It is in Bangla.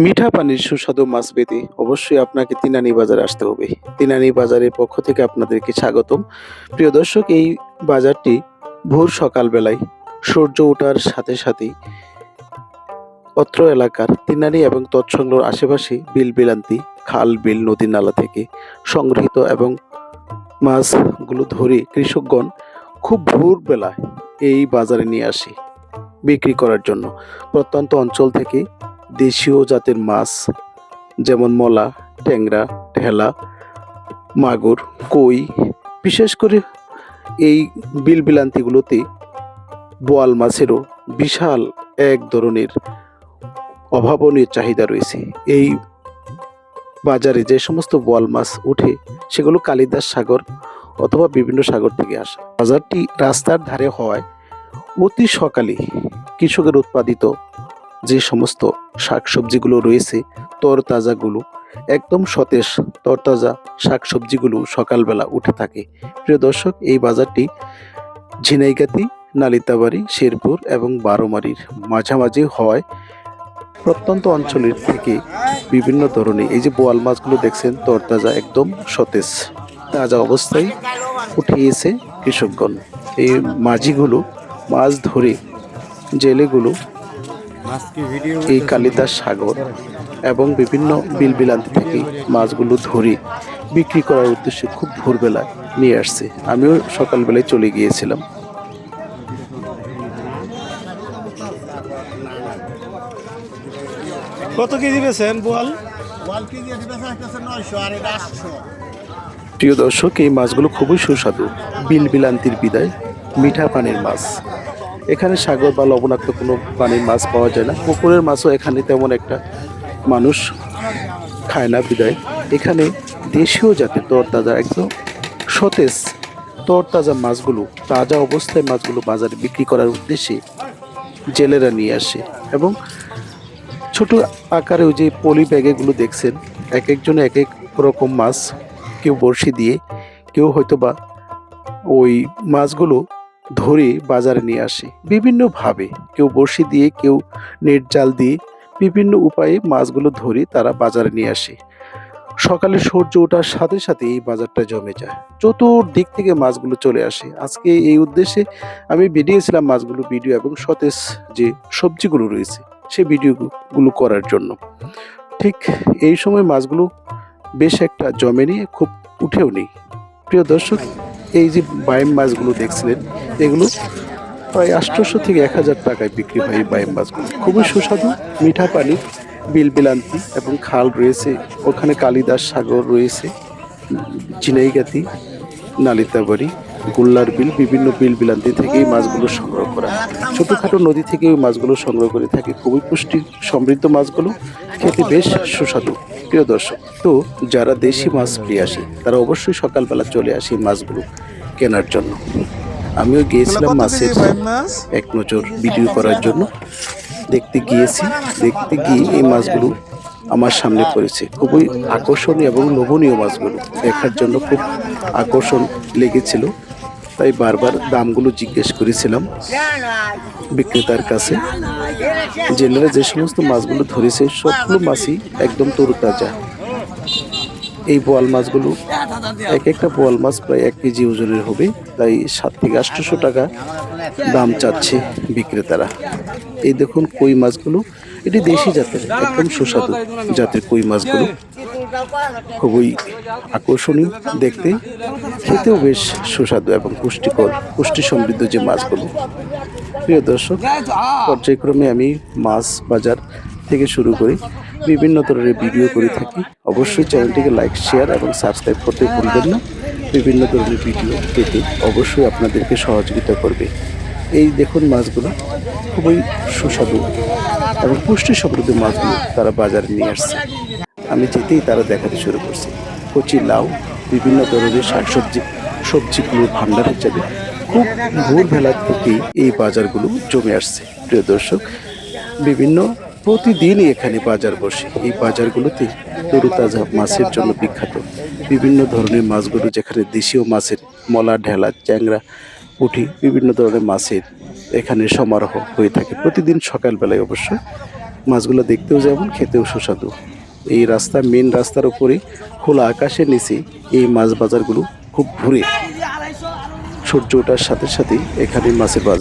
মিঠা পানির সুস্বাদু মাছ পেতে অবশ্যই আপনাকে তিনানি বাজারে আসতে হবে। তিনানি বাজারের পক্ষ থেকে আপনাদেরকে স্বাগতম। প্রিয় দর্শক, এই বাজারটি ভোর সকালবেলায় সূর্য ওঠার সাথে সাথেই অত্র এলাকার তিনানি এবং তৎসংলগ্ন আশেপাশে বিল-বিলান্তি, খাল, বিল, নদী, নালা থেকে সংগৃহীত এবং মাছগুলো ধরে কৃষকগণ খুব ভোরবেলায় এই বাজারে নিয়ে আসে বিক্রি করার জন্য। প্রত্যন্ত অঞ্চল থেকে দেশীয় জাতের মাছ যেমন মলা, ট্যাংরা, ঢেলা, মাগুর, কই, বিশেষ করে এই বিল-বিলান্তিগুলোতে বোয়াল মাছেরও বিশাল এক ধরনের অভাবনীয় চাহিদা রয়েছে। এই বাজারে যে সমস্ত বোয়াল মাছ ওঠে সেগুলো কালিদাস সাগর অথবা বিভিন্ন সাগর থেকে আসে। বাজারটি রাস্তার ধারে হওয়ায় অতি সকালে কৃষকের উৎপাদিত যে সমস্ত শাকসবজিগুলো রয়েছে, তরতাজাগুলো একদম সতেজ তরতাজা শাকসবজিগুলো সকালবেলা উঠে থাকে। প্রিয় দর্শক, এই বাজারটি ঝিনাইগাতি, নালিতাবাড়ি, শেরপুর এবং বারোমারির মাঝামাঝি হওয়ায় প্রত্যন্ত অঞ্চলের থেকে বিভিন্ন ধরনের এই যে বোয়াল মাছগুলো দেখছেন তরতাজা একদম সতেজ তাজা অবস্থায় উঠিয়েছে কৃষকগণ। এই মাঝিগুলো মাছ ধরে জেলেগুলো এই কালিদাস সাগর এবং বিভিন্ন বিল-বিলান্তি থেকে মাছগুলো ধরে বিক্রি করার উদ্দেশ্যে খুব ভোরবেলায় নিয়ে আসছে। আমিও সকালবেলায় চলে গিয়েছিলাম। কত কেজি বেছেন বোয়াল? প্রিয় দর্শক, এই মাছগুলো খুবই সুস্বাদু। বিল-বিলান্তির বিদায় মিঠা পানির মাছ। এখানে সাগর বা লবণাক্ত কোনো পানির মাছ পাওয়া যায় না। পুকুরের মাছও এখানে তেমন একটা মানুষ খায় না বিদায় এখানে দেশীয় জাতের তরতাজা একদম সতেজ তরতাজা মাছগুলো, তাজা অবস্থায় মাছগুলো বাজারে বিক্রি করার উদ্দেশ্যে জেলেরা নিয়ে আসে এবং ছোট আকারে ওই যে পলি ব্যাগেগুলো দেখছেন, এক একজনে এক এক রকম মাছ, কেউ বড়শি দিয়ে, কেউ হয়তো বা ওই মাছগুলো ধরে বাজারে নিয়ে আসে বিভিন্নভাবে। কেউ বড়শি দিয়ে, কেউ নেট জাল দিয়ে, বিভিন্ন উপায়ে মাছগুলো ধরে তারা বাজারে নিয়ে আসে। সকালে সূর্য ওঠার সাথে সাথে এই বাজারটা জমে যায়, চতুর্দিক থেকে মাছগুলো চলে আসে। আজকে এই উদ্দেশ্যে আমি ভিডিওছিলাম মাছগুলো ভিডিও এবং সতেজ যে সবজিগুলো রয়েছে সেই ভিডিওগুলো করার জন্য। ঠিক এই সময় মাছগুলো বেশ একটা জমে নিয়ে খুব উঠেও নেই। প্রিয় দর্শক, এই যে বাইম মাছগুলো দেখছিলেন এগুলো প্রায় 800 থেকে 1000 টাকায় বিক্রি হয়। এই বাইম মাছগুলো খুবই সুস্বাদু, মিঠা পানি, বিল-বিলান্তি এবং খাল রয়েছে, ওখানে কালিদাস সাগর রয়েছে, ঝিনাইগাতি, নালিতাবাড়ি, গোল্লার বিল, বিভিন্ন বিল-বিলান্তি থেকে এই মাছগুলো সংগ্রহ করা। ছোটোখাটো নদী থেকে ওই মাছগুলো সংগ্রহ করে থাকে। খুবই পুষ্টি সমৃদ্ধ মাছগুলো, খেতে বেশ সুস্বাদু। প্রিয় দর্শক, তো যারা দেশি মাছ প্রিয়াসী তারা অবশ্যই সকালবেলা চলে আসে মাছগুলো কেনার জন্য। আমিও গিয়েছিলাম মাছের এক নজর ভিডিও করার জন্য। দেখতে গিয়ে এই মাছগুলো আমার সামনে পড়েছে। খুবই আকর্ষণীয় এবং লোভনীয় মাছগুলো দেখার জন্য খুব আকর্ষণ লেগেছিল, তাই বারবার দামগুলো জিজ্ঞেস করেছিলাম বিক্রেতার কাছে। জেলেরা যে সমস্ত মাছগুলো ধরেছে সবগুলো মাছই একদম তরুতাজা। এই বোয়াল মাছগুলো এক একটা বোয়াল মাছ প্রায় 1 কেজি ওজনের হবে, তাই 7 থেকে 800 টাকা দাম চাচ্ছে বিক্রেতারা। এই দেখুন কই মাছগুলো, এটি দেশি জাতের একদম সুস্বাদু জাতের কই মাছগুলো, খুবই আকর্ষণীয় দেখতে, খেতেও বেশ সুস্বাদু এবং পুষ্টিকর, পুষ্টি সমৃদ্ধ যে মাছগুলো। প্রিয় দর্শক, পর্যায়ক্রমে আমি মাছ বাজার থেকে শুরু করে বিভিন্ন ধরনের ভিডিও করে থাকি। অবশ্যই চ্যানেলটিকে লাইক, শেয়ার এবং সাবস্ক্রাইব করতে ভুলবেন না। বিভিন্ন ধরনের ভিডিও পেতে অবশ্যই আপনাদেরকে সহযোগিতা করবে। এই দেখুন মাছগুলো খুবই সুস্বাদু এবং পুষ্টি সমৃদ্ধ মাছগুলো তারা বাজারে নিয়ে আসছে। আমি যেতেই তারা দেখাতে শুরু করছে কচি লাউ, বিভিন্ন ধরনের শাকসবজি, সবজিগুলোর ভান্ডার হিসাবে খুব ভোরবেলা থেকেই এই বাজারগুলো জমে আসছে। প্রিয় দর্শক, প্রতিদিনই এখানে বাজার বসে। এই বাজারগুলোতে তরুতাজা মাছের জন্য বিখ্যাত। বিভিন্ন ধরনের মাছগুলো, যেখানে দেশীয় মাছের মলা, ঢেলা, চ্যাংরা, পুঁটি, বিভিন্ন ধরনের মাছের এখানে সমারোহ হয়ে থাকে প্রতিদিন সকালবেলায়। অবশ্য মাছগুলো দেখতেও যেমন খেতেও সুস্বাদু। এই রাস্তা মেন রাস্তার উপরে খোলা আকাশের নিচে এই মাছ বাজারগুলো খুব ঘুরে। সূর্য ওঠার সাথে সাথেই এখানে মাছের বাজার